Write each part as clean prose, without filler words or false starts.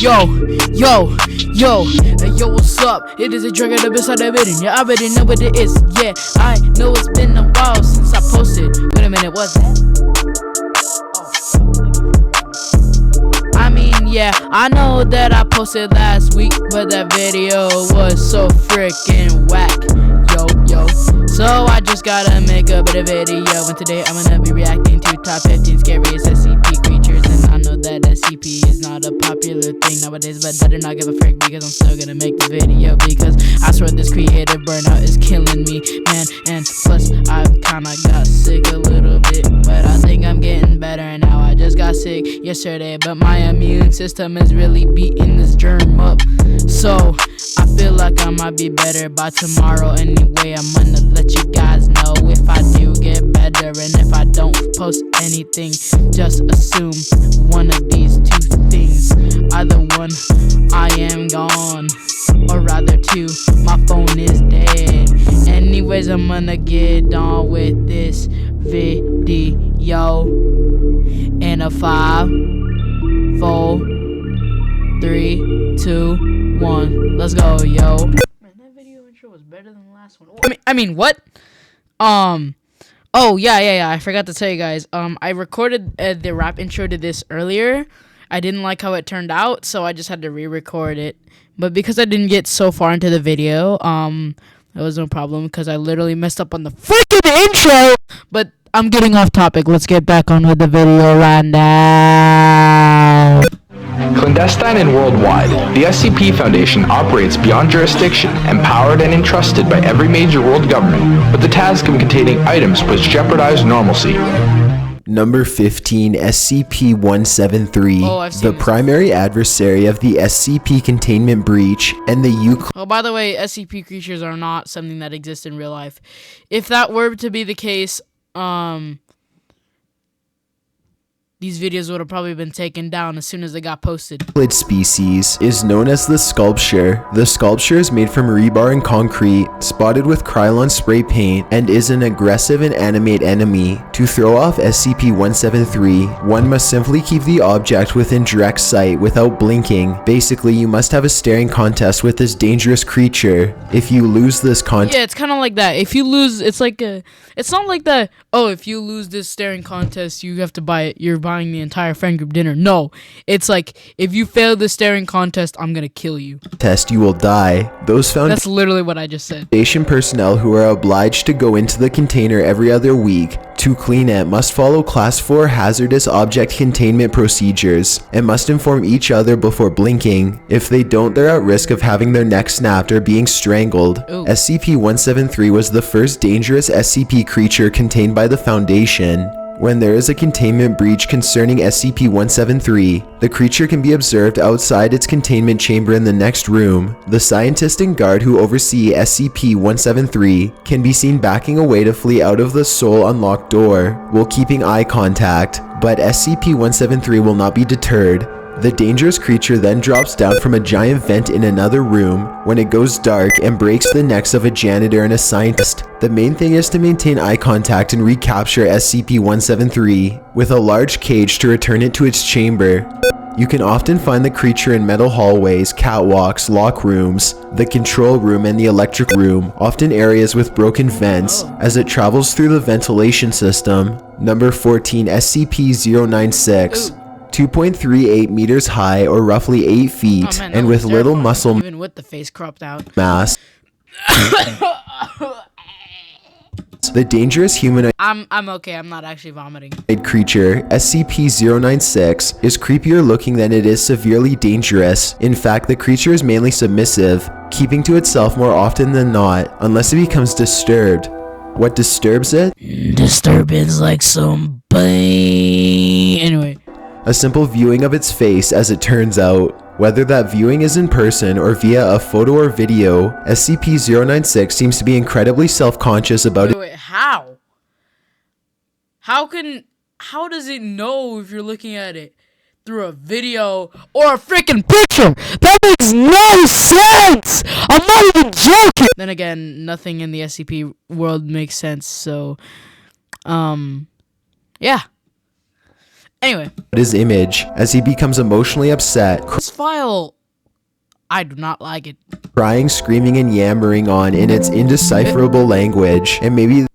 yo, what's up? It is a drug at the beside of it, and you already know what it is. Yeah, I know it's been a while since I posted. Wait a minute, what's that? I mean, yeah, I know that I posted last week, but that video was so freaking whack. Yo. So I just gotta make a bit of video, and today I'm gonna be reacting to top 15 scariest SCP creatures. And I know that SCP is not a popular thing nowadays, but I do not give a frick because I'm still gonna make the video, because I swear this creative burnout is killing me, man. And plus I kinda got sick a little bit, but I think I'm getting better now. I just got sick yesterday, but my immune system is really beating this germ up, so I feel like I might be better by tomorrow. Anyway, I'm gonna let you guys know if I do get better, and if I don't post anything, just assume one of these two things. Either one, I am gone, or rather two, my phone is dead. Anyways, I'm gonna get on with this video in a 5, 4, 3, 2, 1. Let's go, yo. Man, that video intro was better than the last one. I mean, what? Oh, yeah. I forgot to tell you guys. I recorded the rap intro to this earlier. I didn't like how it turned out, so I just had to re-record it. But because I didn't get so far into the video, there was no problem, because I literally messed up on the freaking intro. But I'm getting off topic. Let's get back on with the video right now. Clandestine and worldwide, the SCP Foundation operates beyond jurisdiction, empowered and entrusted by every major world government, with the task of containing items which jeopardize normalcy. Number 15, SCP-173, the primary adversary of the SCP containment breach and the Oh, by the way, SCP creatures are not something that exists in real life. If that were to be the case, these videos would have probably been taken down as soon as they got posted. Species is known as the sculpture. The sculpture is made from rebar and concrete, spotted with Krylon spray paint, and is an aggressive and animate enemy. To throw off SCP-173, one must simply keep the object within direct sight without blinking. Basically, you must have a staring contest with this dangerous creature. If you lose this contest... Yeah, it's kind of like that. If you lose, it's like a... It's not like that, oh, if you lose this staring contest, you have to buy it. You're buying the entire friend group dinner. No, it's like, if you fail the staring contest, I'm gonna kill you. You will die. That's literally what I just said. Foundation personnel who are obliged to go into the container every other week to clean it must follow Class 4 hazardous object containment procedures and must inform each other before blinking. If they don't, they're at risk of having their neck snapped or being strangled. SCP-173 was the first dangerous SCP creature contained by the Foundation. When there is a containment breach concerning SCP-173, the creature can be observed outside its containment chamber in the next room. The scientist and guard who oversee SCP-173 can be seen backing away to flee out of the sole unlocked door while keeping eye contact, but SCP-173 will not be deterred. The dangerous creature then drops down from a giant vent in another room when it goes dark and breaks the necks of a janitor and a scientist. The main thing is to maintain eye contact and recapture SCP-173 with a large cage to return it to its chamber. You can often find the creature in metal hallways, catwalks, lock rooms, the control room, and the electric room, often areas with broken vents, as it travels through the ventilation system. Number 14, SCP-096. 2.38 meters high, or roughly 8 feet, and with little muscle even with the face cropped out mass. The dangerous humanoid I'm okay, I'm not actually vomiting. Creature, SCP-096, is creepier looking than it is severely dangerous. In fact, the creature is mainly submissive, keeping to itself more often than not, unless it becomes disturbed. What disturbs it? Disturbance like some pain. Anyway. A simple viewing of its face, as it turns out. Whether that viewing is in person or via a photo or video, SCP-096 seems to be incredibly self-conscious about it. Wait, how? How does it know if you're looking at it through a video or a freaking picture? That makes no sense! I'm not even joking! Then again, nothing in the SCP world makes sense, so, yeah. Anyway, his image as he becomes emotionally upset, this file, I do not like it. crying, screaming, and yammering on in its indecipherable language. And maybe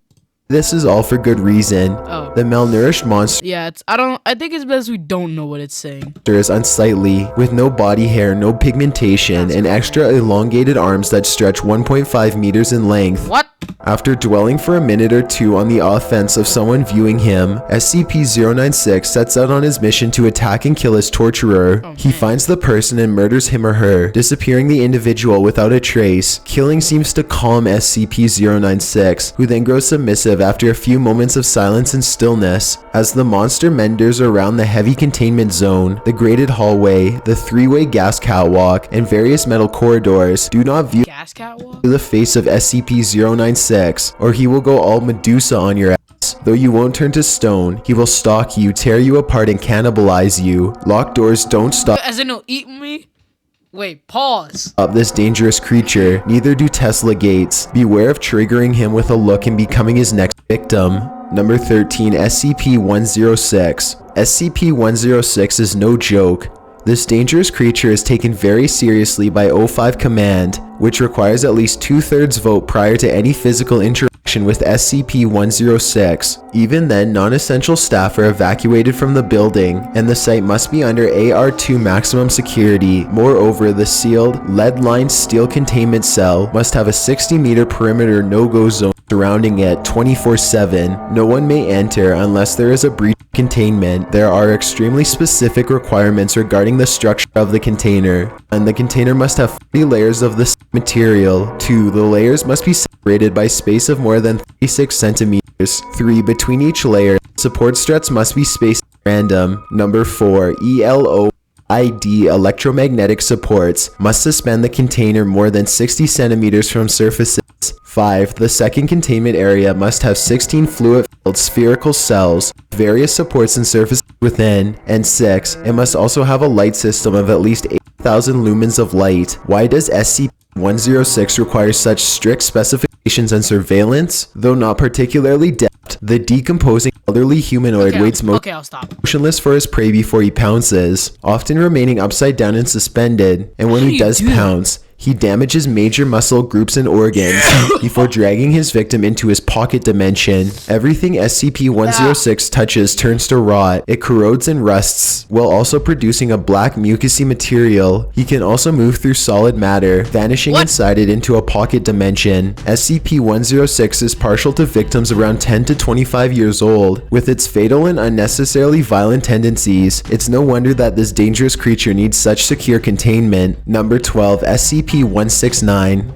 this is all for good reason. Oh. The malnourished monster Yeah, I think it's best we don't know what it's saying. is unsightly, with no body hair, no pigmentation, and extra elongated arms that stretch 1.5 meters in length. What? After dwelling for a minute or two on the offense of someone viewing him, SCP-096 sets out on his mission to attack and kill his torturer. He finds the person and murders him or her, disappearing the individual without a trace. Killing seems to calm SCP-096, who then grows submissive after a few moments of silence and stillness. As the monster meanders around the heavy containment zone, the grated hallway, the three-way gas catwalk, and various metal corridors, do not view Gas catwalk? the face of SCP-096, or he will go all Medusa on your ass. Though you won't turn to stone, he will stalk you, tear you apart, and cannibalize you. Locked doors don't stop As in, he'll eat me? Wait, pause. this dangerous creature, neither do Tesla gates. Beware of triggering him with a look and becoming his next victim. Number 13, SCP-106. SCP-106 is no joke. This dangerous creature is taken very seriously by O5 Command, which requires at least 2/3 vote prior to any physical interaction with SCP-106. Even then, non-essential staff are evacuated from the building, and the site must be under AR2 maximum security. Moreover, the sealed, lead-lined steel containment cell must have a 60-meter perimeter no-go zone surrounding it 24/7. No one may enter unless there is a breach of containment. There are extremely specific requirements regarding the structure of the container, and the container must have 40 layers of this material. 2. The layers must be separated by space of more than 36 centimeters. 3. Between each layer, support struts must be spaced at random. Number 4. ELO-ID electromagnetic supports must suspend the container more than 60 centimeters from surfaces. 5. The second containment area must have 16 fluid-filled spherical cells, various supports and surfaces within. And 6. It must also have a light system of at least 8,000 lumens of light. Why does SCP-106 require such strict specifications and surveillance? Though not particularly deft, the decomposing elderly humanoid waits I'll stop. motionless for his prey before he pounces, often remaining upside down and suspended. And when How do he you does do that? pounce, he damages major muscle groups and organs before dragging his victim into his pocket dimension. Everything SCP-106 touches turns to rot. It corrodes and rusts, while also producing a black mucousy material. He can also move through solid matter, vanishing inside it into a pocket dimension. SCP-106 is partial to victims around 10 to 25 years old. With its fatal and unnecessarily violent tendencies, it's no wonder that this dangerous creature needs such secure containment. Number 12, SCP-169.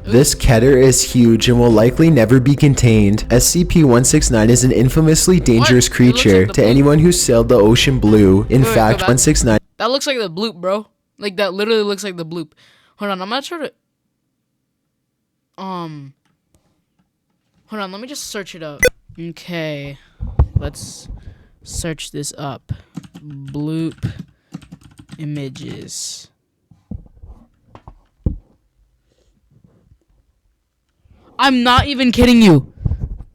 This keter is huge and will likely never be contained. SCP-169 is an infamously dangerous What? It looks creature like the to bloop. anyone who sailed the ocean blue. In Wait, go fact, back. 169 That looks like the bloop, bro. Like, that literally looks like the bloop. Hold on, I'm gonna try to... Hold on, let me just search it up. Okay. Let's search this up. Bloop images. I'm not even kidding you.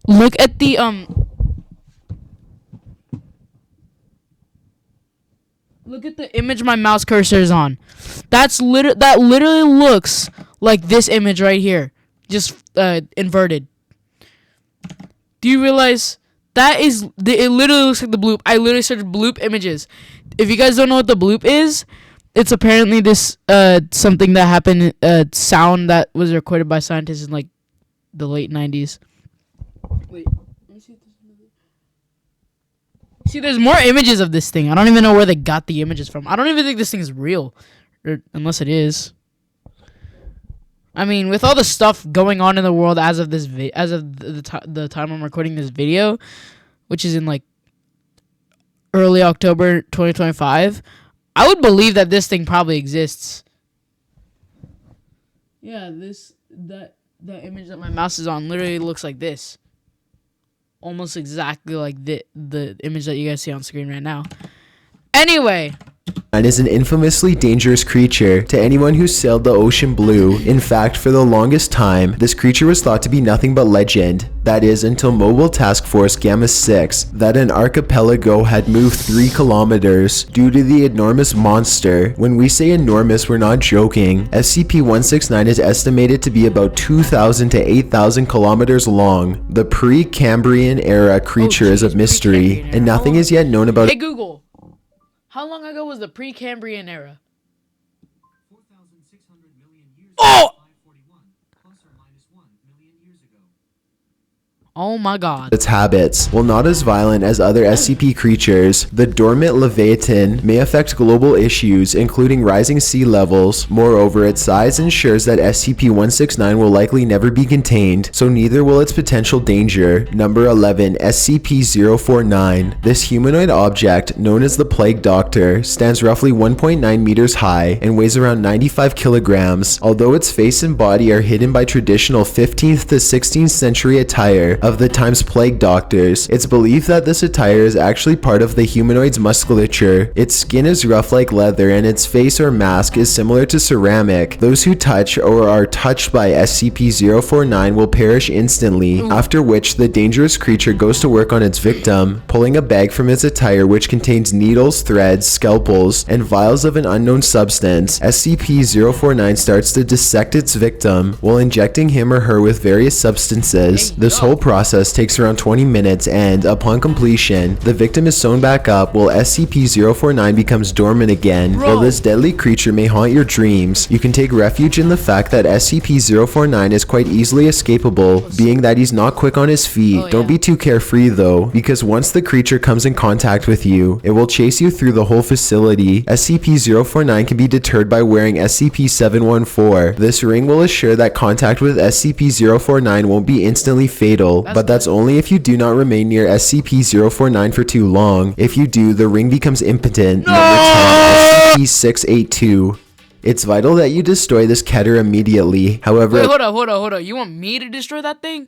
Look at the, Look at the image my mouse cursor is on. That literally looks like this image right here, just inverted. Do you realize that it literally looks like the bloop? I literally searched bloop images. If you guys don't know what the bloop is, it's apparently this something that happened, sound that was recorded by scientists in like the late 90s. Wait, let me see if See, there's more images of this thing. I don't even know where they got the images from. I don't even think this thing is real, unless it is. I mean, with all the stuff going on in the world as of the time I'm recording this video, which is in like early October 2025, I would believe that this thing probably exists. Yeah, that image that my mouse is on literally looks like this. Almost exactly like the image that you guys see on screen right now. Anyway, and is an infamously dangerous creature to anyone who sailed the ocean blue. In fact, for the longest time, this creature was thought to be nothing but legend. That is, until Mobile Task Force Gamma 6, that an archipelago had moved 3 kilometers due to the enormous monster. When we say enormous, we're not joking. SCP-169 is estimated to be about 2,000 to 8,000 kilometers long. The Precambrian era creature is a mystery, and nothing is yet known about it. Hey Google, how long ago was the Precambrian era? 4,600 million years Oh! 541, plus or minus 1 million years ago. Oh my god. Its habits. While not as violent as other SCP creatures, the dormant Leviathan may affect global issues, including rising sea levels. Moreover, its size ensures that SCP-169 will likely never be contained, so neither will its potential danger. Number 11, SCP-049. This humanoid object, known as the Plague Doctor, stands roughly 1.9 meters high and weighs around 95 kilograms. Although its face and body are hidden by traditional 15th to 16th century attire of the time's plague doctors, it's believed that this attire is actually part of the humanoid's musculature. Its skin is rough like leather and its face or mask is similar to ceramic. Those who touch or are touched by SCP-049 will perish instantly, after which the dangerous creature goes to work on its victim, pulling a bag from its attire which contains needles, threads, scalpels, and vials of an unknown substance. SCP-049 starts to dissect its victim while injecting him or her with various substances. This whole process takes around 20 minutes and, upon completion, the victim is sewn back up while SCP-049 becomes dormant again. While this deadly creature may haunt your dreams, you can take refuge in the fact that SCP-049 is quite easily escapable, being that he's not quick on his feet. Don't be too carefree though, because once the creature comes in contact with you, it will chase you through the whole facility. SCP-049 can be deterred by wearing SCP-714. This ring will assure that contact with SCP-049 won't be instantly fatal, but that's only if you do not remain near SCP-049 for too long. If you do, the ring becomes impotent. Number 10, SCP-682. It's vital that you destroy this keter immediately. However, Wait, hold up. You want me to destroy that thing?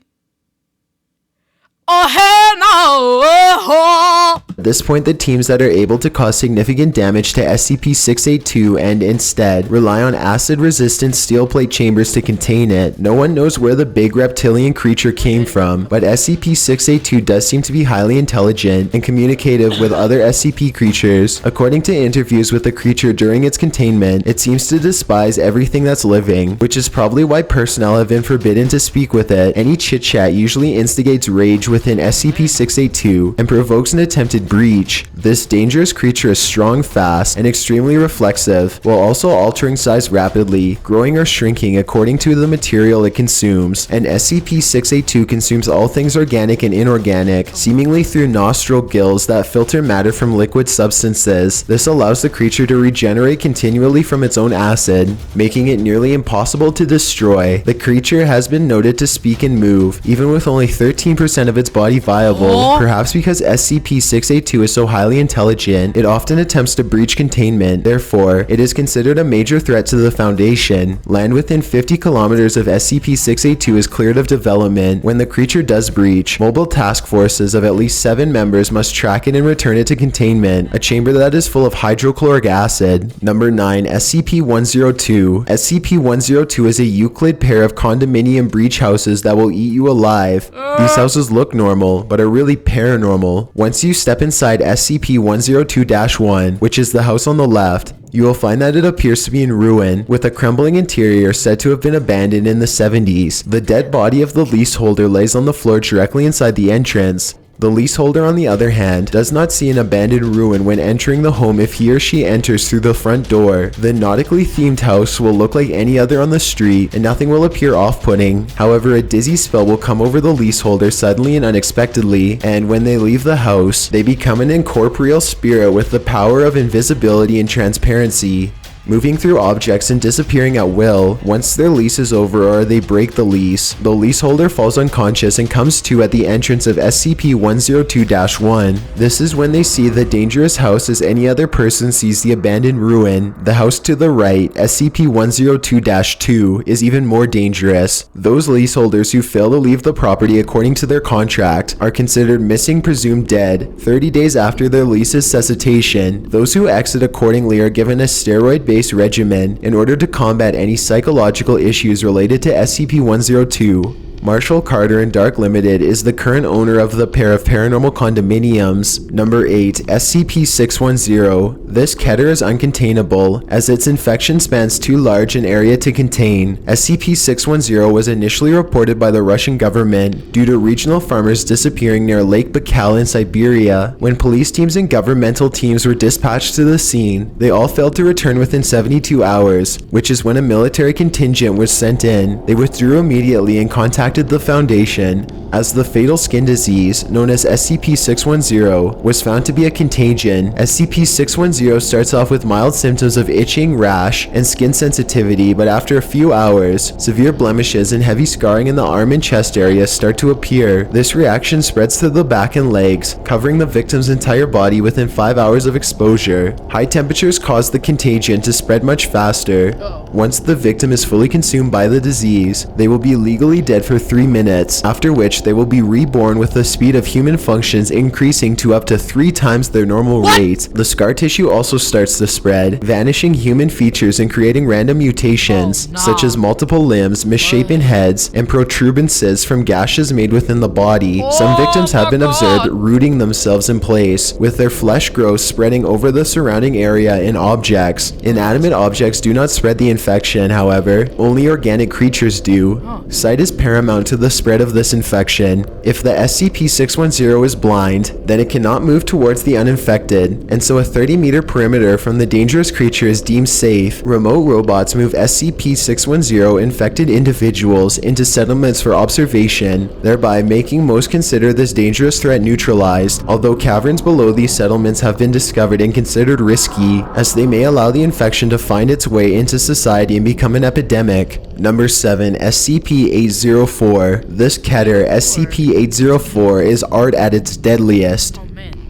Oh hell no! at this point, the teams that are able to cause significant damage to SCP-682 and instead rely on acid-resistant steel plate chambers to contain it. No one knows where the big reptilian creature came from, but SCP-682 does seem to be highly intelligent and communicative with other SCP creatures. According to interviews with the creature during its containment, it seems to despise everything that's living, which is probably why personnel have been forbidden to speak with it. Any chit-chat usually instigates rage within SCP-682 and provokes an attempted breach. This dangerous creature is strong, fast, and extremely reflexive, while also altering size rapidly, growing or shrinking according to the material it consumes. And SCP-682 consumes all things organic and inorganic, seemingly through nostril gills that filter matter from liquid substances. This allows the creature to regenerate continually from its own acid, making it nearly impossible to destroy. The creature has been noted to speak and move, even with only 13% of its body viable. Perhaps because SCP-682 is so highly intelligent, it often attempts to breach containment. Therefore, it is considered a major threat to the Foundation. Land within 50 kilometers of SCP-682 is cleared of development. When the creature does breach, mobile task forces of at least 7 members must track it and return it to containment, a chamber that is full of hydrochloric acid. Number 9, SCP-102. SCP-102 is a Euclid pair of condominium breach houses that will eat you alive. These houses look normal, but are really paranormal. Once you step inside SCP-102-1, which is the house on the left, you will find that it appears to be in ruin, with a crumbling interior said to have been abandoned in the 70s. The dead body of the leaseholder lays on the floor directly inside the entrance. The leaseholder, on the other hand, does not see an abandoned ruin when entering the home if he or she enters through the front door. The nautically themed house will look like any other on the street, and nothing will appear off-putting. However, a dizzy spell will come over the leaseholder suddenly and unexpectedly, and when they leave the house, they become an incorporeal spirit with the power of invisibility and transparency. moving through objects and disappearing at will. Once their lease is over or they break the lease, the leaseholder falls unconscious and comes to at the entrance of SCP-102-1. This is when they see the dangerous house as any other person sees the abandoned ruin. The house to the right, SCP-102-2, is even more dangerous. Those leaseholders who fail to leave the property according to their contract are considered missing, presumed dead. 30 days after their lease's cessation, those who exit accordingly are given a steroid-based regimen in order to combat any psychological issues related to SCP-102. Marshall Carter and Dark Limited is the current owner of the pair of paranormal condominiums. Number 8, SCP-610. This Keter is uncontainable, as its infection spans too large an area to contain. SCP-610 was initially reported by the Russian government due to regional farmers disappearing near Lake Baikal in Siberia. When police teams and governmental teams were dispatched to the scene, they all failed to return within 72 hours, which is when a military contingent was sent in. They withdrew immediately and contacted the Foundation, as the fatal skin disease, known as SCP-610, was found to be a contagion. SCP-610 starts off with mild symptoms of itching, rash, and skin sensitivity, but after a few hours, severe blemishes and heavy scarring in the arm and chest area start to appear. This reaction spreads to the back and legs, covering the victim's entire body within 5 hours of exposure. High temperatures cause the contagion to spread much faster. Once the victim is fully consumed by the disease, they will be legally dead for 3 minutes, after which they will be reborn with the speed of human functions increasing to up to 3 times their normal rate. The scar tissue also starts to spread, vanishing human features and creating random mutations, such as multiple limbs, misshapen heads, and protuberances from gashes made within the body. Some victims have been observed rooting themselves in place, with their flesh growth spreading over the surrounding area in objects. Inanimate objects do not spread the infection, however, only organic creatures do. Sight is paramount to the spread of this infection. If the SCP-610 is blind, then it cannot move towards the uninfected, and so a 30-meter perimeter from the dangerous creature is deemed safe. Remote robots move SCP-610 infected individuals into settlements for observation, thereby making most consider this dangerous threat neutralized, although caverns below these settlements have been discovered and considered risky, as they may allow the infection to find its way into society and become an epidemic. Number 7, SCP-804. This Keter, SCP-804, is art at its deadliest.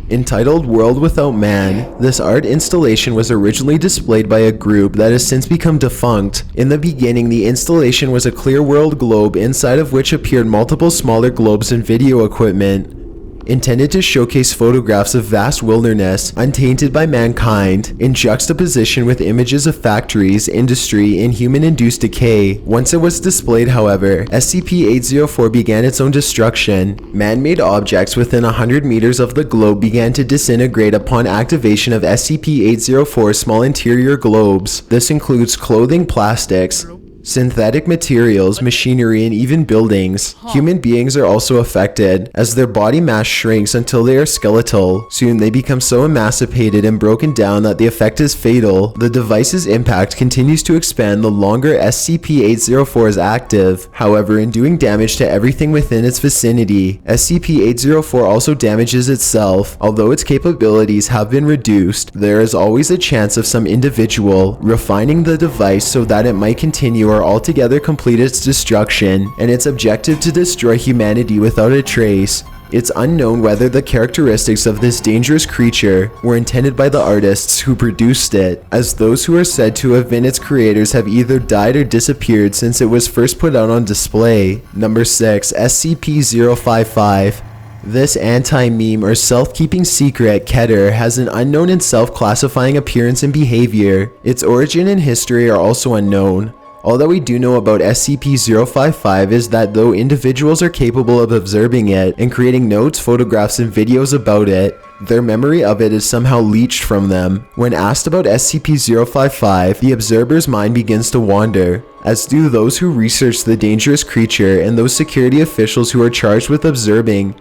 Entitled World Without Man, this art installation was originally displayed by a group that has since become defunct. In the beginning, the installation was a clear world globe inside of which appeared multiple smaller globes and video equipment, intended to showcase photographs of vast wilderness untainted by mankind, in juxtaposition with images of factories, industry, and human-induced decay. Once it was displayed, however, SCP-804 began its own destruction. Man-made objects within 100 meters of the globe began to disintegrate upon activation of SCP-804's small interior globes. This includes clothing, plastics, synthetic materials, machinery, and even buildings. Human beings are also affected, as their body mass shrinks until they are skeletal. Soon they become so emancipated and broken down that the effect is fatal. The device's impact continues to expand the longer SCP-804 is active. However, in doing damage to everything within its vicinity, SCP-804 also damages itself. Although its capabilities have been reduced, there is always a chance of some individual refining the device so that it might continue or altogether complete its destruction, and its objective to destroy humanity without a trace. It's unknown whether the characteristics of this dangerous creature were intended by the artists who produced it, as those who are said to have been its creators have either died or disappeared since it was first put out on display. Number 6, SCP-055. This anti-meme or self-keeping secret Keter has an unknown and self-classifying appearance and behavior. Its origin and history are also unknown. All that we do know about SCP-055 is that though individuals are capable of observing it and creating notes, photographs, and videos about it, their memory of it is somehow leached from them. When asked about SCP-055, the observer's mind begins to wander, as do those who research the dangerous creature and those security officials who are charged with observing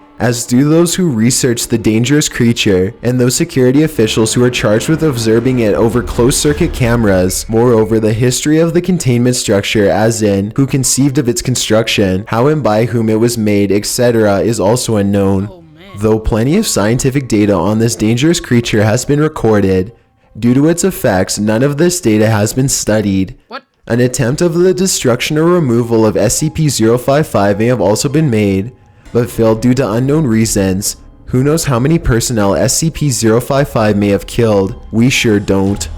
over closed-circuit cameras. Moreover, the history of the containment structure, as in who conceived of its construction, how and by whom it was made, etc., is also unknown. Though plenty of scientific data on this dangerous creature has been recorded, Due to its effects, none of this data has been studied. What? An attempt of the destruction or removal of SCP-055 may have also been made, but failed due to unknown reasons. Who knows how many personnel SCP-055 may have killed? We sure don't.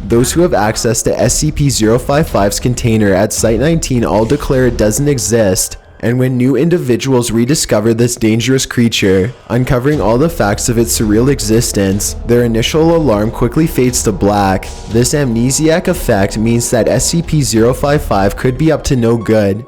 Those who have access to SCP-055's container at Site-19 all declare it doesn't exist, and when new individuals rediscover this dangerous creature, uncovering all the facts of its surreal existence, their initial alarm quickly fades to black. This amnesiac effect means that SCP-055 could be up to no good,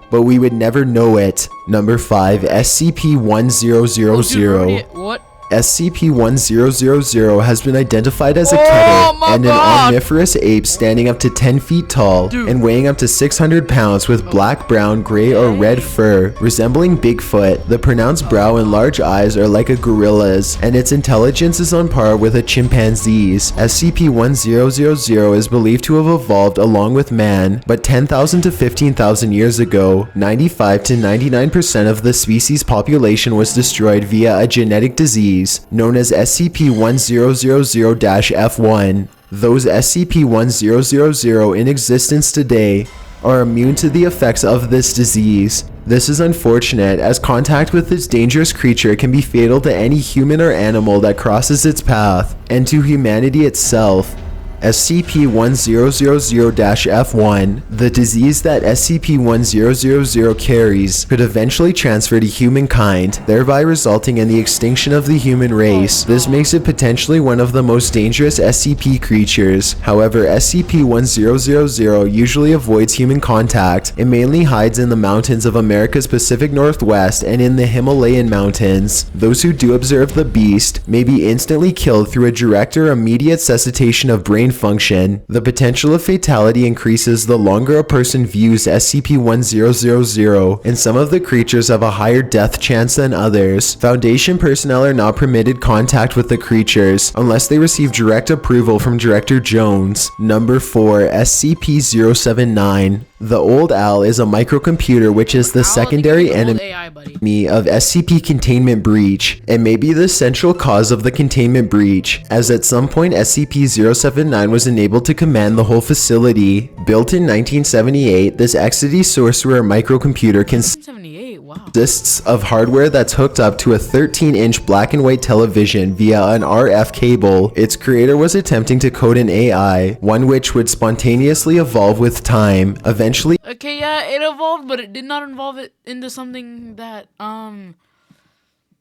but we would never know it. Number 5, SCP-1000. What? SCP-1000 has been identified as a Oh keter my and an God. omnivorous ape standing up to 10 feet tall and weighing up to 600 pounds with black, brown, gray, or red fur, resembling Bigfoot. The pronounced brow and large eyes are like a gorilla's, and its intelligence is on par with a chimpanzee's. SCP-1000 is believed to have evolved along with man, but 10,000 to 15,000 years ago, 95 to 99% of the species' population was destroyed via a genetic disease known as SCP-1000-F1. Those SCP-1000 in existence today are immune to the effects of this disease. This is unfortunate, as contact with this dangerous creature can be fatal to any human or animal that crosses its path, and to humanity itself. SCP-1000-F1, the disease that SCP-1000 carries, could eventually transfer to humankind, thereby resulting in the extinction of the human race. This makes it potentially one of the most dangerous SCP creatures. However, SCP-1000 usually avoids human contact and mainly hides in the mountains of America's Pacific Northwest and in the Himalayan mountains. Those who do observe the beast may be instantly killed through a direct or immediate cessation of brain function. The potential of fatality increases the longer a person views SCP-1000, and some of the creatures have a higher death chance than others. Foundation personnel are not permitted contact with the creatures unless they receive direct approval from Director Jones. Number 4, SCP-079. The Old Owl is a microcomputer which is the secondary enemy of SCP containment breach, and may be the central cause of the containment breach, as at some point SCP-079 was enabled to command the whole facility. Built in 1978, this XD sorcerer microcomputer consists of hardware that's hooked up to a 13-inch black and white television via an RF cable. Its creator was attempting to code an AI, one which would spontaneously evolve with time. Eventually, Okay, yeah, it evolved, but it did not evolve it into something that,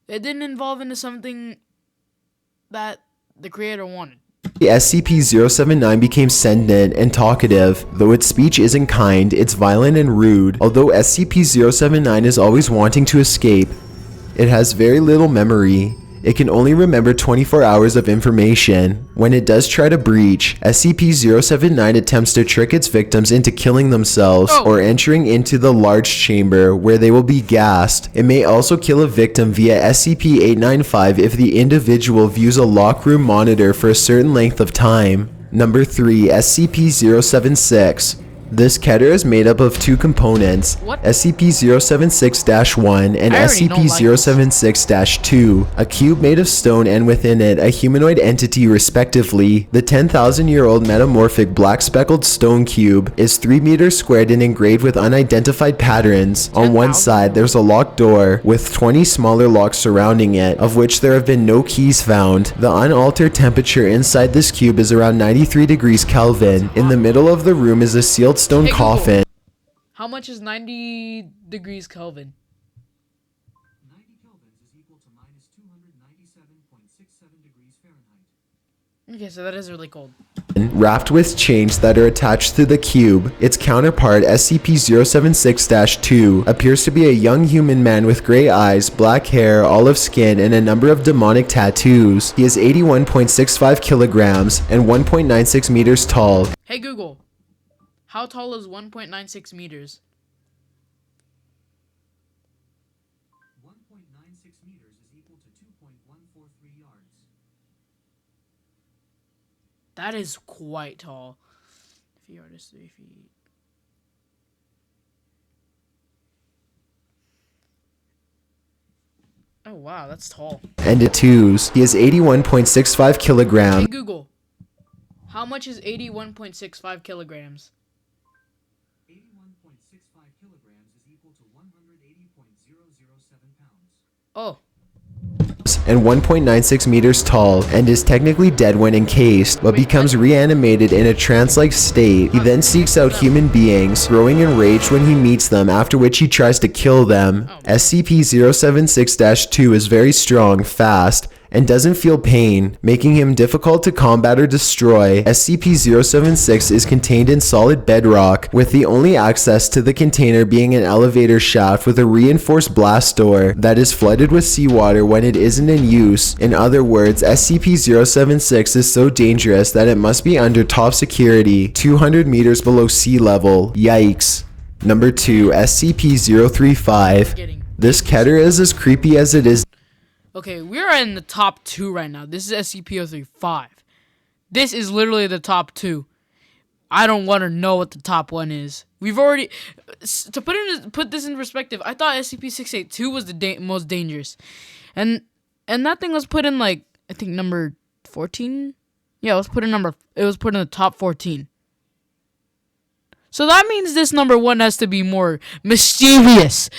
it didn't evolve into something that the creator wanted. SCP-079 became sentient and talkative. Though its speech isn't kind, it's violent and rude. Although SCP-079 is always wanting to escape, it has very little memory. It can only remember 24 hours of information. When it does try to breach, SCP-079 attempts to trick its victims into killing themselves or entering into the large chamber where they will be gassed. It may also kill a victim via SCP-895 if the individual views a lock room monitor for a certain length of time. Number 3, SCP-076. This keter is made up of two components, SCP-076-1 and SCP-076-2, a cube made of stone and within it a humanoid entity respectively. The 10,000-year-old metamorphic black speckled stone cube is 3 meters squared and engraved with unidentified patterns. On one side there's a locked door with 20 smaller locks surrounding it, of which there have been no keys found. The unaltered temperature inside this cube is around 93 degrees Kelvin. In the middle of the room is a sealed stone coffin. How much is 90 degrees Kelvin? 90 kelvins is equal to minus 297.67 degrees Fahrenheit. Okay, so that is really cold. Wrapped with chains that are attached to the cube. Its counterpart, SCP-076-2, appears to be a young human man with gray eyes, black hair, olive skin, and a number of demonic tattoos. He is 81.65 kilograms and 1.96 meters tall. Hey Google, how tall is 1.96 meters? 1.96 meters is equal to 2.143 yards. That is quite tall. 3 yards is 3 feet. Oh wow, that's tall. And tattoos. He is 81.65 kilograms. Hey Google, How much is 81.65 kilograms? 81.65 kilograms is equal to 180.007 pounds. Oh. And 1.96 meters tall, and is technically dead when encased, but becomes reanimated in a trance-like state. He then seeks out human beings, growing enraged when he meets them, after which he tries to kill them. SCP-076-2 is very strong, fast, and doesn't feel pain, making him difficult to combat or destroy. SCP-076 is contained in solid bedrock, with the only access to the container being an elevator shaft with a reinforced blast door that is flooded with seawater when it isn't in use. In other words, SCP-076 is so dangerous that it must be under top security, 200 meters below sea level. Yikes. Number 2, SCP-035. This Keter is as creepy as it is. Okay, we're in the top 2 right now. This is SCP-035. This is literally the top 2. I don't want to know what the top 1 is. We've already... To put this in perspective, I thought SCP-682 was the most dangerous. And that thing was put in, like, I think number 14? Yeah, it was put in the top 14. So that means this number 1 has to be more mischievous,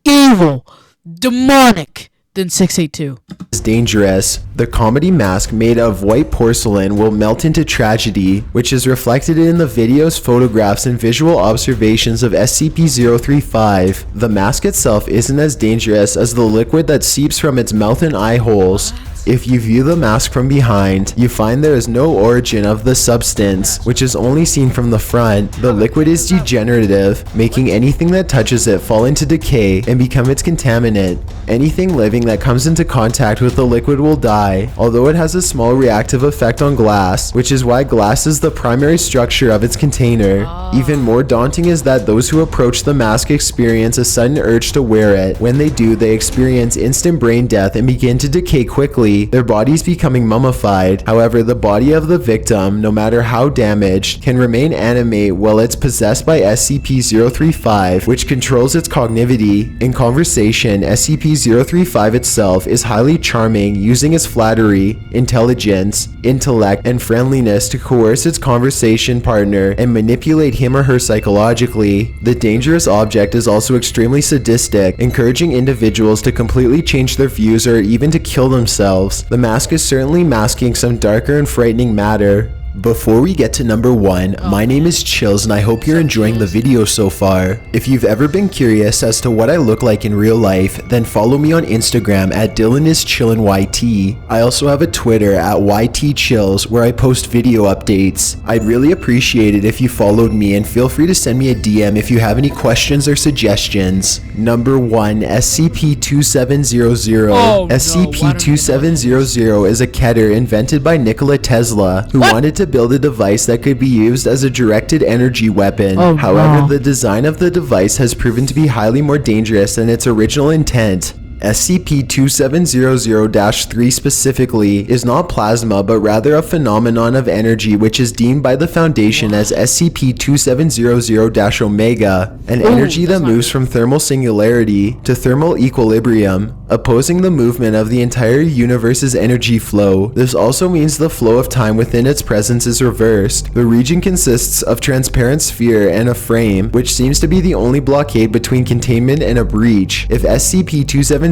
evil, demonic than 682. Is dangerous. The comedy mask made of white porcelain will melt into tragedy, which is reflected in the videos, photographs, and visual observations of SCP-035. The mask itself isn't as dangerous as the liquid that seeps from its mouth and eye holes. If you view the mask from behind, you find there is no origin of the substance, which is only seen from the front. The liquid is degenerative, making anything that touches it fall into decay and become its contaminant. Anything living that comes into contact with the liquid will die, although it has a small reactive effect on glass, which is why glass is the primary structure of its container. Even more daunting is that those who approach the mask experience a sudden urge to wear it. When they do, they experience instant brain death and begin to decay quickly, their bodies becoming mummified. However, the body of the victim, no matter how damaged, can remain animate while it's possessed by SCP-035, which controls its cognitivity. In conversation, SCP-035 itself is highly charming, using its flattery, intelligence, intellect, and friendliness to coerce its conversation partner and manipulate him or her psychologically. The dangerous object is also extremely sadistic, encouraging individuals to completely change their views or even to kill themselves. The mask is certainly masking some darker and frightening matter. Before we get to number 1, my name is Chills and I hope you're enjoying the video so far. If you've ever been curious as to what I look like in real life, then follow me on Instagram at DylanIsChillinYT. I also have a Twitter at YTChills where I post video updates. I'd really appreciate it if you followed me, and feel free to send me a DM if you have any questions or suggestions. Number 1, SCP-2700. SCP-2700 is a Keter invented by Nikola Tesla, who wanted to build a device that could be used as a directed energy weapon. However, the design of the device has proven to be highly more dangerous than its original intent. SCP-2700-3 specifically is not plasma, but rather a phenomenon of energy which is deemed by the Foundation as SCP-2700-Omega, an energy that moves from thermal singularity to thermal equilibrium, opposing the movement of the entire universe's energy flow. This also means the flow of time within its presence is reversed. The region consists of transparent sphere and a frame, which seems to be the only blockade between containment and a breach. If SCP-2700-Omega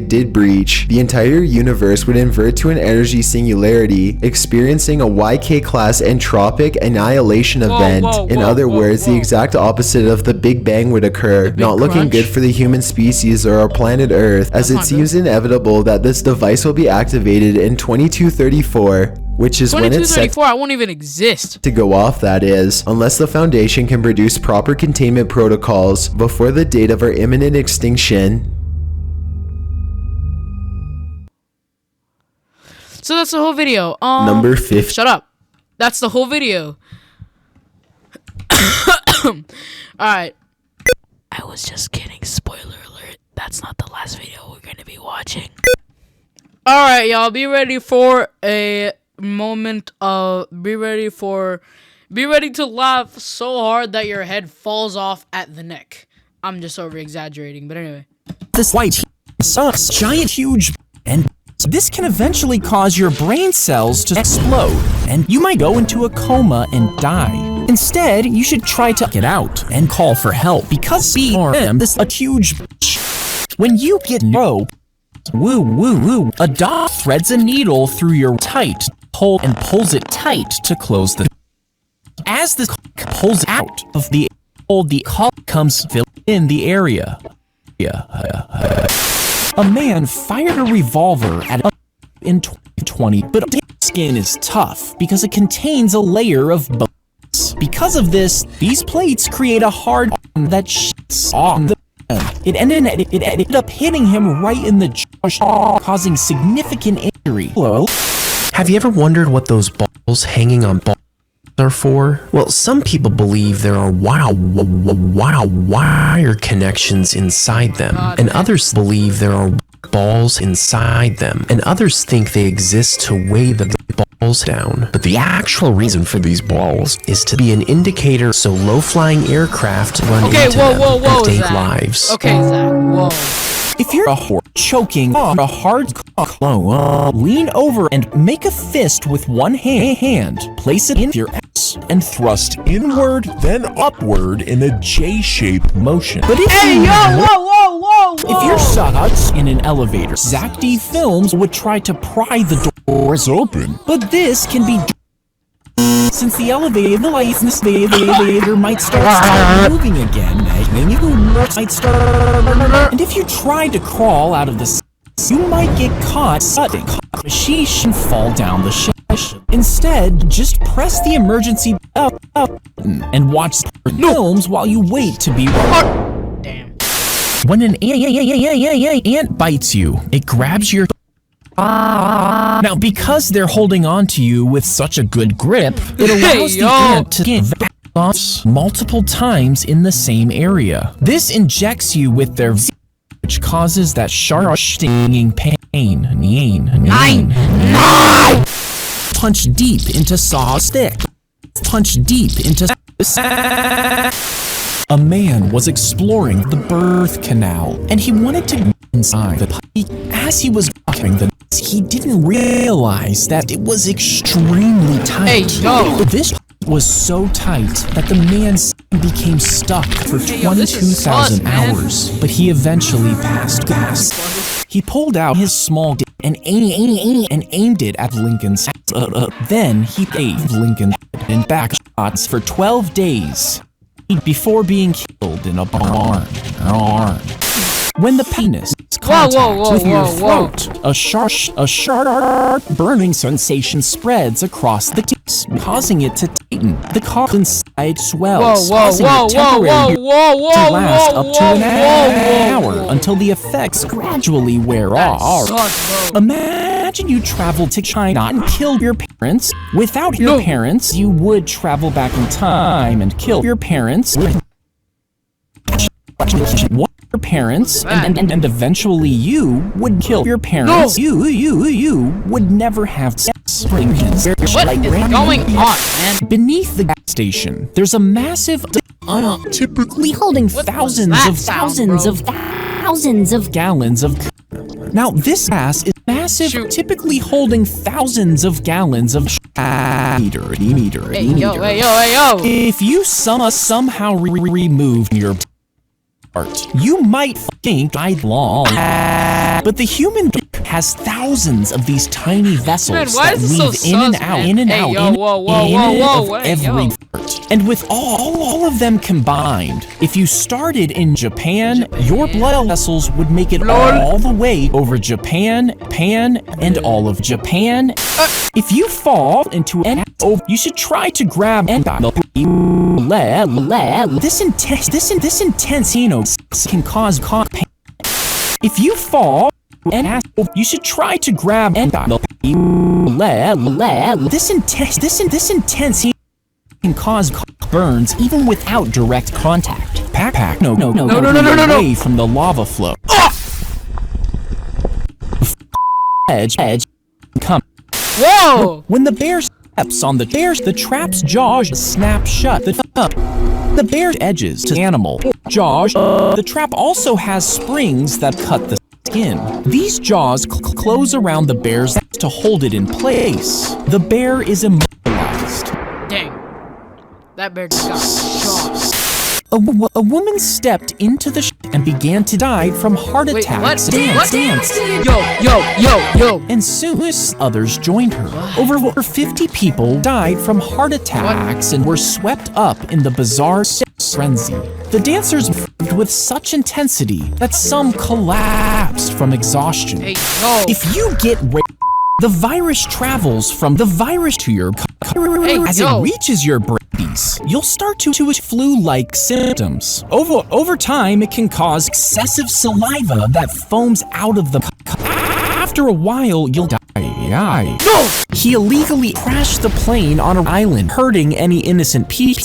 did breach, the entire universe would invert to an energy singularity, experiencing a YK-class entropic annihilation event. In other words, the exact opposite of the Big Bang would occur, not looking good for the human species or our planet Earth, as it seems inevitable that this device will be activated in 2234, which is when it's set I won't even exist to go off, that is, unless the Foundation can produce proper containment protocols before the date of our imminent extinction. So that's the whole video. Number 50. Shut up. That's the whole video. Alright. I was just kidding. Spoiler alert. That's not the last video we're going to be watching. Alright, y'all. Be ready for a moment of... Be ready to laugh so hard that your head falls off at the neck. I'm just over exaggerating, but anyway. This white sucks. Giant, huge, and This can eventually cause your brain cells to explode, and you might go into a coma and die. Instead, you should try to get out and call for help, because CRM is a huge bitch. When you get a doc threads a needle through your tight hole and pulls it tight to close the. As the pulls out of the hole, the call comes fill in the area. A man fired a revolver at in 2020, but skin is tough because it contains a layer of bones. Because of this, these plates create a hard that shits on the. It ended up hitting him right in the jaw, causing significant injury. Hello? Have you ever wondered what those balls hanging on balls are for? Well, some people believe there are wire connections inside them, and others believe there are balls inside them, and others think they exist to weigh the balls down. But the actual reason for these balls is to be an indicator so low-flying aircraft run into them and take lives. Okay, Zach, whoa. If you're a whore choking on a hard cock, lean over and make a fist with one hand. Place it in your ass and thrust inward, then upward in a J-shaped motion. But if if you're stuck in an elevator, Zak D Films would try to pry the doors open. But this can be since the elevator might start moving again, and if you try to crawl out of the you might get caught suddenly sheesh and fall down the shaft. Instead, just press the emergency button and watch films while you wait to be Damn. When an ant bites you, it grabs your. Now, because they're holding on to you with such a good grip, it allows the ant to give multiple times in the same area. This injects you with their which causes that sharp stinging pain. Punch deep into saw stick. Punch deep into. A man was exploring the birth canal, and he wanted to go inside the puppy. As he was walking he didn't realize that it was extremely tight. This was so tight that the man became stuck for 22,000 hours, but he eventually passed gas. He pulled out his small dick and aimed it at Lincoln's head. Then he gave Lincoln and back shots for 12 days before being killed in a barn. When the penis contacts with your throat, a sharp burning sensation spreads across the tits, causing it to tighten. The cock inside swells, causing it temporarily to last up to an hour until the effects gradually wear off. Imagine you travel to China and kill your parents. Without your parents, you would travel back in time and kill your parents. Your parents and eventually you would kill your parents. You would never have sex. What is going on, man? Beneath the gas station, there's a massive typically holding thousands of gallons of. Now this gas is massive, typically holding thousands of gallons of meter. If you somehow remove your you might think I'd long, but the human has thousands of these tiny vessels that weave in and out of every part. And with all of them combined, if you started in Japan, your blood vessels would make it all the way over Japan, and all of Japan. If you fall into an you should try to grab this intense can cause pain. If you fall you should try to grab this intense can cause burns even without direct contact. No, away from the lava flow. Edge come. Whoa! When the bear steps on the trap's jaws snap shut. The bear's edges to animal jaws. The trap also has springs that cut the skin. These jaws close around the bear's neck to hold it in place. The bear is immobilized. Dang. That bear just got shot. A woman stepped into the and began to die from heart Wait, attacks. what? Dance. Yo. And soon others joined her. Over 50 people died from heart attacks and were swept up in the bizarre frenzy. The dancers moved with such intensity that some collapsed from exhaustion. Hey, yo. If you get raped, the virus travels from the virus to your as it reaches your babies. You'll start to flu-like symptoms. Over time, it can cause excessive saliva that foams out of the After a while, you'll die. No! He illegally crashed the plane on an island, hurting any innocent people.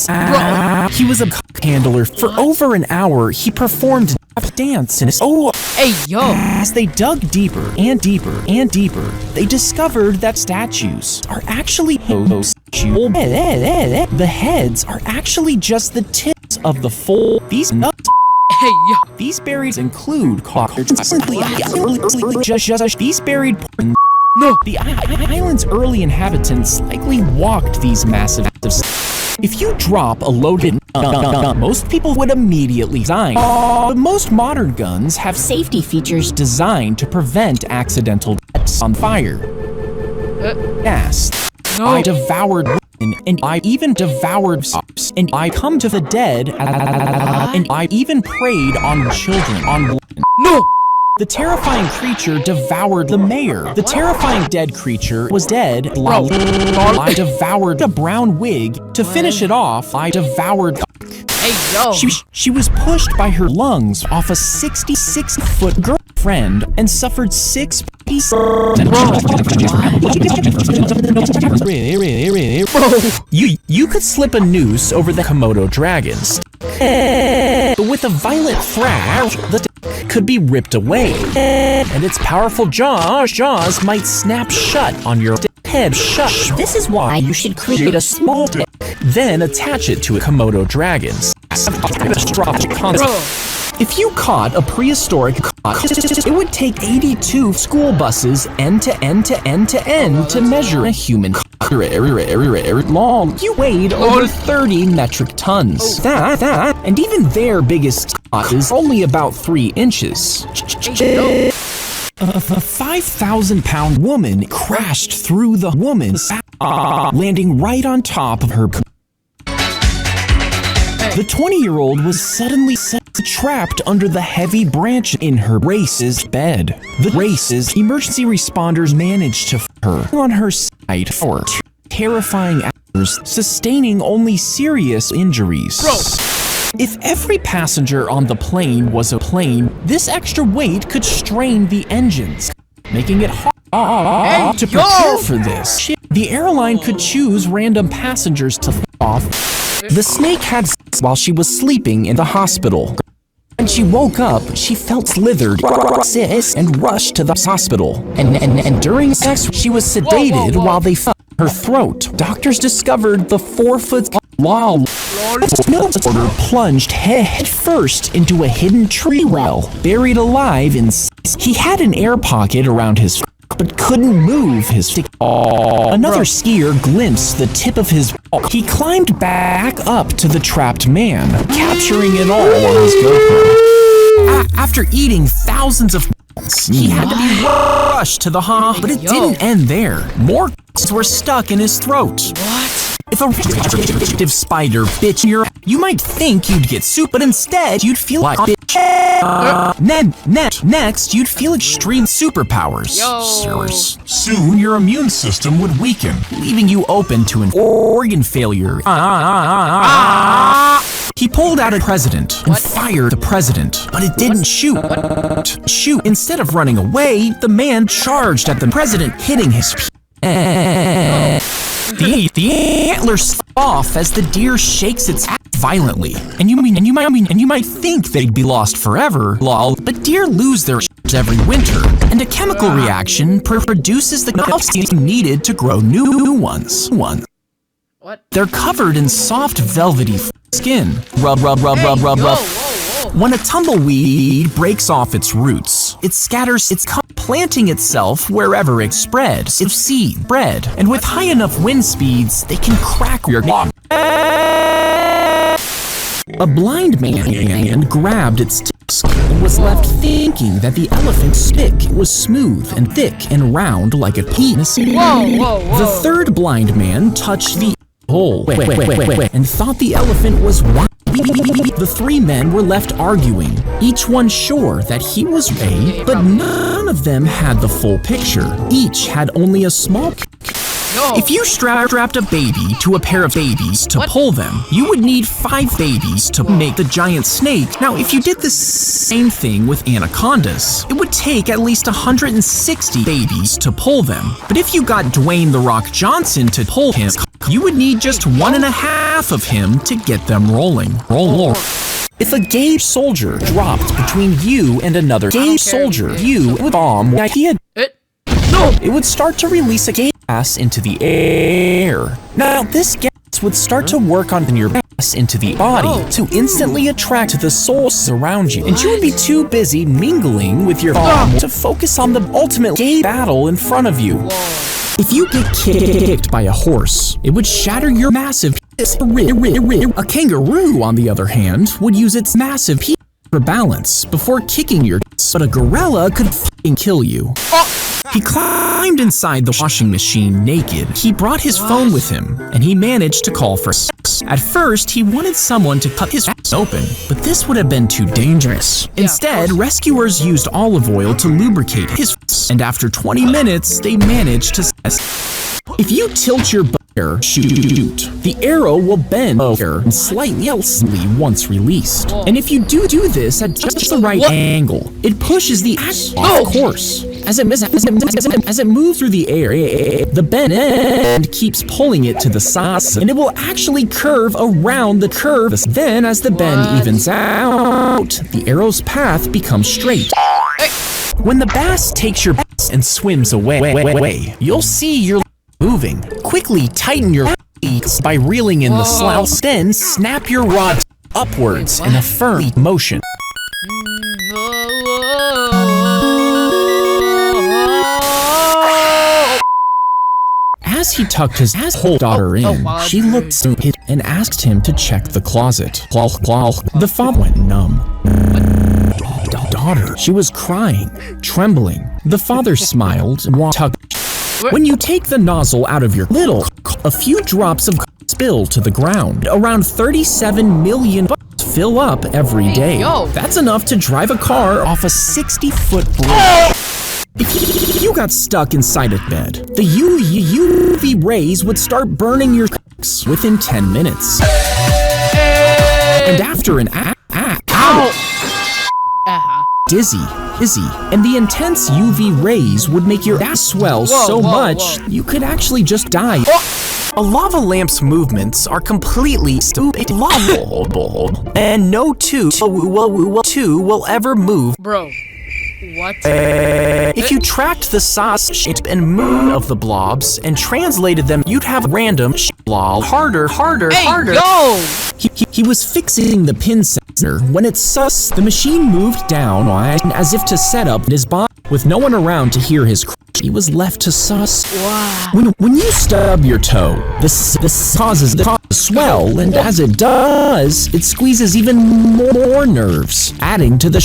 He was a handler. For over an hour, he performed dance in his Hey, yo! As they dug deeper and deeper and deeper, they discovered that statues are actually the heads are actually just the tips of the full. These nuts. Hey, yo! These buried include these buried. No! The island's early inhabitants likely walked these massive. If you drop a loaded most people would immediately die. But most modern guns have safety features designed to prevent accidental deaths on fire. Gas. No. I devoured women, and I even devoured sops, and I come to the dead, and I even preyed on children. No! The terrifying creature devoured the mayor. The terrifying dead creature was dead. I devoured a brown wig. To finish it off, I devoured. Hey, yo! She was pushed by her lungs off a 66-foot girlfriend and suffered 6 pieces. You could slip a noose over the Komodo dragons. But with a violent thrash, the could be ripped away, and its powerful jaws might snap shut on your head. Shush. This is why you should create a small dick, then attach it to a Komodo dragon's. If you caught a prehistoric cock, it would take 82 school buses end to end to measure a human cock long. You weighed over 30 metric tons. That, and even their biggest cock is only about 3 inches. A 5,000-pound woman crashed through the woman's landing right on top of her. The 20-year-old was suddenly trapped under the heavy branch in her racist bed. The emergency responders managed to her on her side for terrifying hours, sustaining only serious injuries. If every passenger on the plane was a plane, this extra weight could strain the engines, making it hard to prepare for this. The airline could choose random passengers to off. The snake had sex while she was sleeping in the hospital. When she woke up, she felt slithered and rushed to the hospital. And during sex, she was sedated while they felt her throat. Doctors discovered the 4-foot snowboarder plunged head first into a hidden tree well, buried alive in. He had an air pocket around his but couldn't move his stick. Another skier glimpsed the tip of his. He climbed back up to the trapped man, capturing it all on his GoPro. After eating thousands of he had to be rushed to the hospital, but it didn't end there. More were stuck in his throat. What? If a radioactive spider bit you might think you'd get soup, but instead you'd feel like next you'd feel extreme superpowers. Soon your immune system would weaken, leaving you open to an organ failure. He pulled out a president and fired the president, but it didn't shoot. Instead of running away, the man charged at the president, hitting his. The antlers off as the deer shakes its ass violently. And you might think they'd be lost forever, lol. But deer lose their every winter, and a chemical reaction produces the calcium needed to grow new ones. What? They're covered in soft, velvety skin. Rub. When a tumbleweed breaks off its roots, It scatters its planting itself wherever it spreads its seed bread, and with high enough wind speeds, they can crack your neck. A blind man grabbed its tusk and was left thinking that the elephant's stick was smooth and thick and round like a penis. The third blind man touched the hole and thought the elephant was wide. The three men were left arguing, each one sure that he was right, but none of them had the full picture. Each had only a small. If you strapped a baby to a pair of babies to pull them, you would need 5 babies to make the giant snake. Now, if you did the same thing with anacondas, it would take at least 160 babies to pull them. But if you got Dwayne "The Rock" Johnson to pull him, you would need just 1.5 of him to get them rolling. If a gay soldier dropped between you and another gay soldier, you would bomb the idea. It would start to release a gas into the air. Now, this gas would start to work on your gas into the body to instantly attract the souls around you. And you would be too busy mingling with your bomb to focus on the ultimate gay battle in front of you. If you get kicked by a horse, it would shatter your massive penis. A kangaroo, on the other hand, would use its massive penis for balance before kicking your ass, but a gorilla could fucking kill you. He climbed inside the washing machine naked. He brought his phone with him, and he managed to call for sex. At first, he wanted someone to cut his ass open, but this would have been too dangerous. Instead, rescuers used olive oil to lubricate his ass, and after 20 minutes, they managed to If you tilt your bow, shoot, the arrow will bend and slightly once released. And if you do this at just the right angle, it pushes the axe off course. As it moves through the air, the bend end keeps pulling it to the side, and it will actually curve around the curve. Then, as the bend evens out, the arrow's path becomes straight. When the bass takes your bass and swims away, you'll see your moving. Quickly tighten your beaks by reeling in the slouch, then snap your rod upwards in a firm motion. As he tucked his whole daughter in, she looked stupid and asked him to check the closet. The father went numb. Daughter, she was crying, trembling. The father smiled and tugged. When you take the nozzle out of your little, a few drops of spill to the ground. Around 37 million fill up every day. That's enough to drive a car off a 60-foot bridge. If you got stuck inside a bed, the UV rays would start burning your within 10 minutes. And after an hour, dizzy, and the intense UV rays would make your ass swell so much you could actually just die. A lava lamp's movements are completely stupid, and no two will ever move. Bro. What? If you tracked the size, shape, and mood of the blobs and translated them, you'd have random blob. Harder. Yo! He was fixing the pin sensor when it sus. The machine moved down as if to set up his body. With no one around to hear his cry, he was left to sus. Wow. When you stub your toe, this causes the swell, and as it does, it squeezes even more nerves, adding to the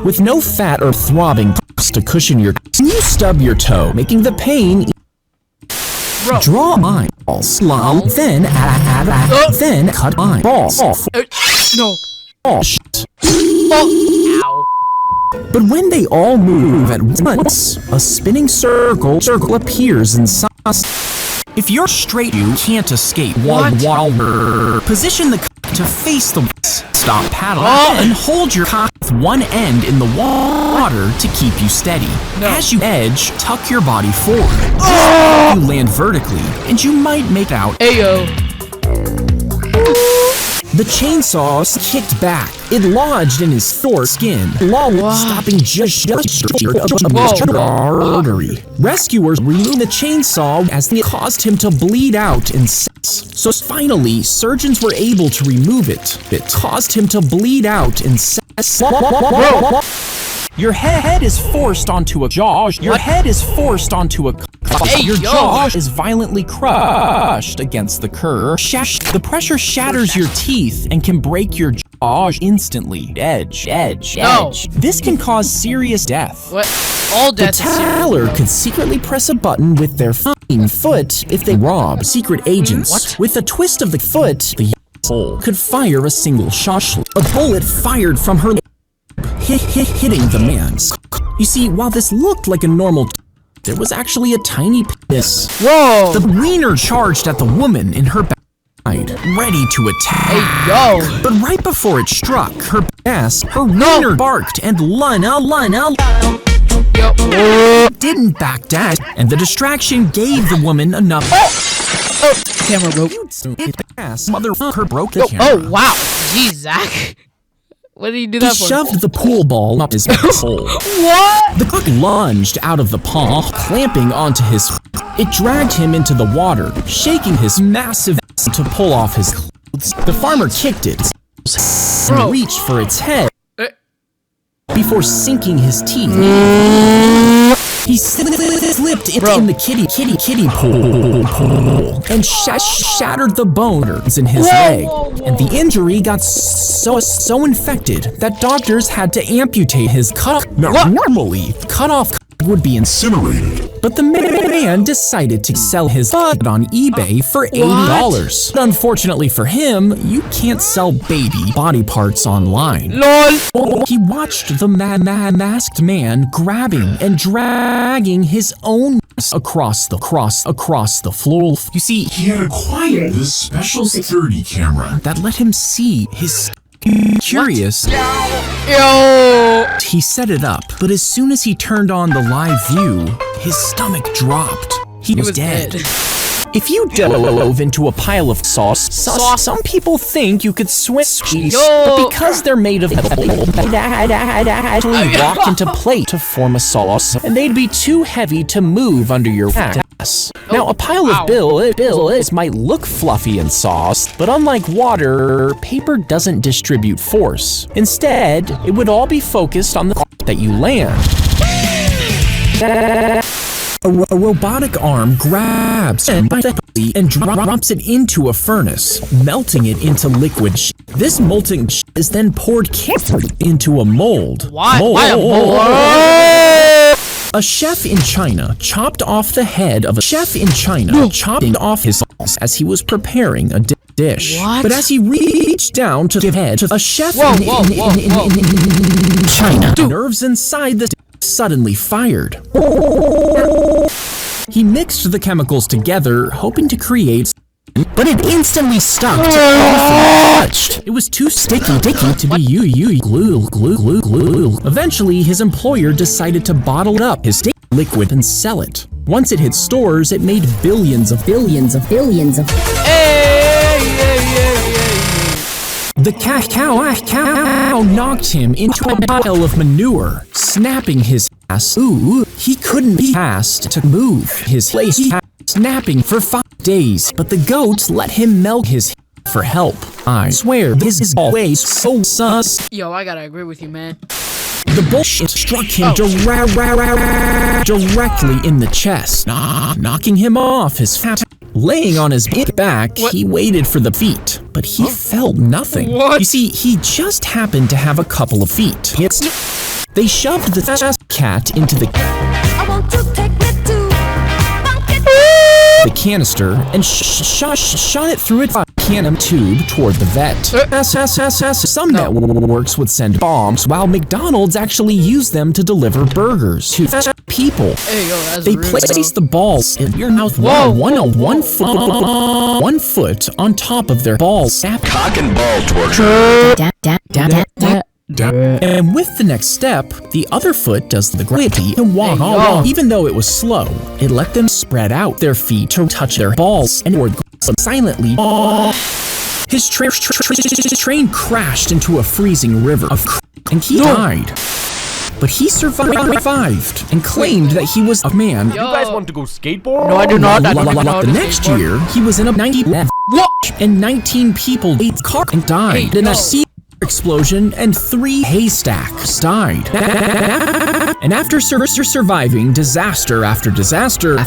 with no fat or throbbing to cushion your. When you stub your toe, making the pain. Bro. Draw eyeballs, then then cut eyeballs off. No. Ow. But when they all move at once, a spinning circle appears inside. If you're straight, you can't escape. Position the cock to face the stop paddling and hold your cock with one end in the water to keep you steady. As you edge, tuck your body forward. You land vertically, and you might make out. Ayo. The chainsaw kicked back. It lodged in his sore skin, stopping just artery. Rescuers removed the chainsaw as it caused him to bleed out in seconds. So finally, surgeons were able to remove it. It caused him to bleed out in seconds. Bro. Your head is forced onto a jaw. Your head is forced onto a. Your jaw is violently crushed against the curb. The pressure shatters your teeth and can break your jaw instantly. Edge. This can cause serious death. What? All death is serious. The teller could secretly press a button with their fucking foot if they rob secret agents. What? With a twist of the foot, the asshole could fire a single shot. A bullet fired from her hitting the man's. You see, while this looked like a normal there was actually a tiny penis. Whoa! The wiener charged at the woman in her backside, ready to attack. Hey, yo! But right before it struck her ass, her wiener barked and didn't back dash, and the distraction gave the woman enough. Oh, camera broke. Motherfucker broke the camera. Oh, wow. Jeez, Zach. What did he do that for? He shoved the pool ball up his asshole. What? The cook lunged out of the paw, clamping onto his. It dragged him into the water, shaking his massive ass to pull off his clothes. The farmer kicked it and reached for its head before sinking his teeth. He slipped in the kiddie pool and shattered the bones in his leg. And the injury got so infected that doctors had to amputate his cut. Normally, cut off would be incinerated. But the man decided to sell his butt on eBay for $80. But unfortunately for him, you can't sell baby body parts online. LOL. He watched the masked man grabbing and dragging his own across the floor. You see, He had acquired this special security camera. that let him see his curious. Yo! He set it up, but as soon as he turned on the live view, his stomach dropped. He was dead. If you dove into a pile of sauce, some people think you could swim, but because they're made of actually walk into plate to form a sauce, and they'd be too heavy to move under your ass. Now, a pile of bills might look fluffy in sauce, but unlike water, paper doesn't distribute force. Instead, it would all be focused on the that you land. A robotic arm grabs and drops it into a furnace, melting it into liquid. This molten is then poured into a mold. Why a mold? A chef in China chopped off the head of a chef in China, chopping off his balls as he was preparing a dish. What? But as he reached down to the head of a chef in China, nerves inside the suddenly fired. He mixed the chemicals together, hoping to create, but it instantly stuck to touched. It was too sticky to be glue. Eventually, his employer decided to bottle up his liquid and sell it. Once it hit stores, it made billions of. The cow knocked him into a pile of manure, snapping his ass. Ooh, he couldn't be asked to move his place, snapping for 5 days, but the goat let him milk his for help. I swear, this is always so sus. Yo, I gotta agree with you, man. The bullshit struck him directly in the chest, knocking him off his fat. Laying on his back, he waited for the feet, but he felt nothing. What? You see, he just happened to have a couple of feet. They shoved the cat into the canister and shot it through its cannon tube toward the vet. Some networks would send bombs, while McDonald's actually used them to deliver burgers to people. Hey, yo, that's They rude, placed the balls in your mouth, one foot on top of their balls. Cock and ball torture. And with the next step, the other foot does the gravity and walk along. Even though it was slow, it let them spread out their feet to touch their balls and silently. His train crashed into a freezing river and he died. But he survived and claimed that he was a man. Yo. You guys want to go skateboard? No, I do not. I don't even know how The to next skateboard. year, he was in a 90 What? and 19 people ate car and died in a sea explosion, and 3 haystacks died. And after surviving disaster after disaster,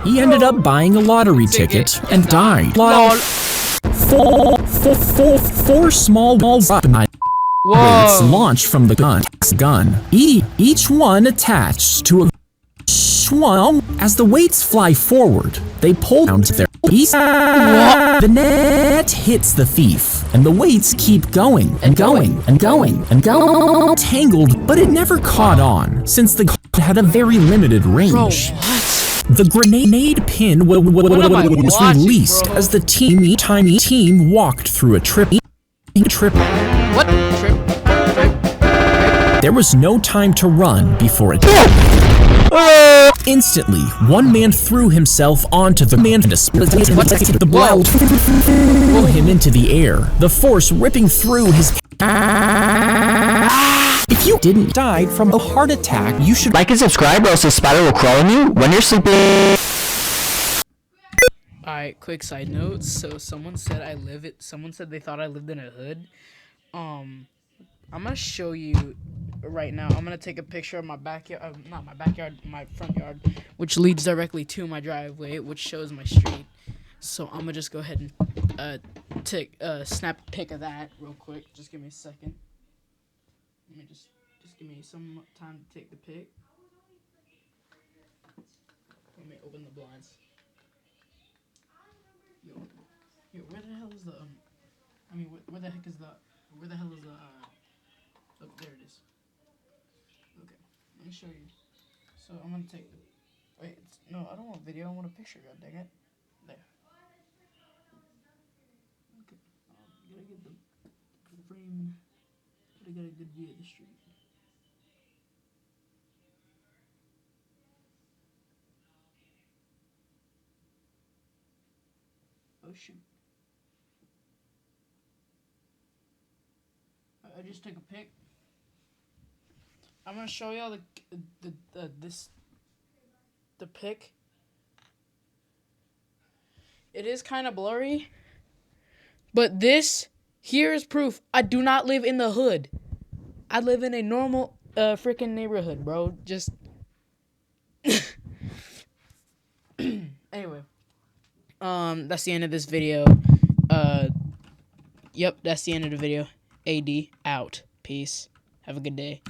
he ended up buying a lottery ticket and died. Four small balls weights launched from the gun. Each one attached to a one. As the weights fly forward, they pull down to their base. The net hits the thief, and the weights keep going and going. Tangled, but it never caught on, since the gun had a very limited range. Bro, what? The grenade pin was released as the tiny team walked through a trip. What? Trip? There was no time to run before it. Instantly, one man threw himself onto the man. The blow pulled him into the air, the force ripping through his. If you didn't die from a heart attack, you should like and subscribe, or else the spider will crawl on you when you're sleeping. Alright, quick side note. So someone said they thought I lived in a hood. I'm gonna show you right now. I'm gonna take a picture of my backyard, not my backyard, my front yard, which leads directly to my driveway, which shows my street. So I'm gonna just go ahead and take snap a pic of that real quick. Just give me a second. Let me just give me some time to take the pic. Let me open the blinds. Yo, where the hell is the where the heck is the oh, there it is. Okay, let me show you. So I'm gonna take the no, I don't want video, I want a picture, god dang it. There. Okay. Gotta get the frame. Gotta get a good view of the street. Oh shoot. I just took a pic. I'm gonna show y'all the pic. It is kind of blurry, but this here is proof I do not live in the hood. I live in a normal freaking neighborhood, bro. Just anyway, that's the end of this video. Yep, that's the end of the video. AD out. Peace. Have a good day.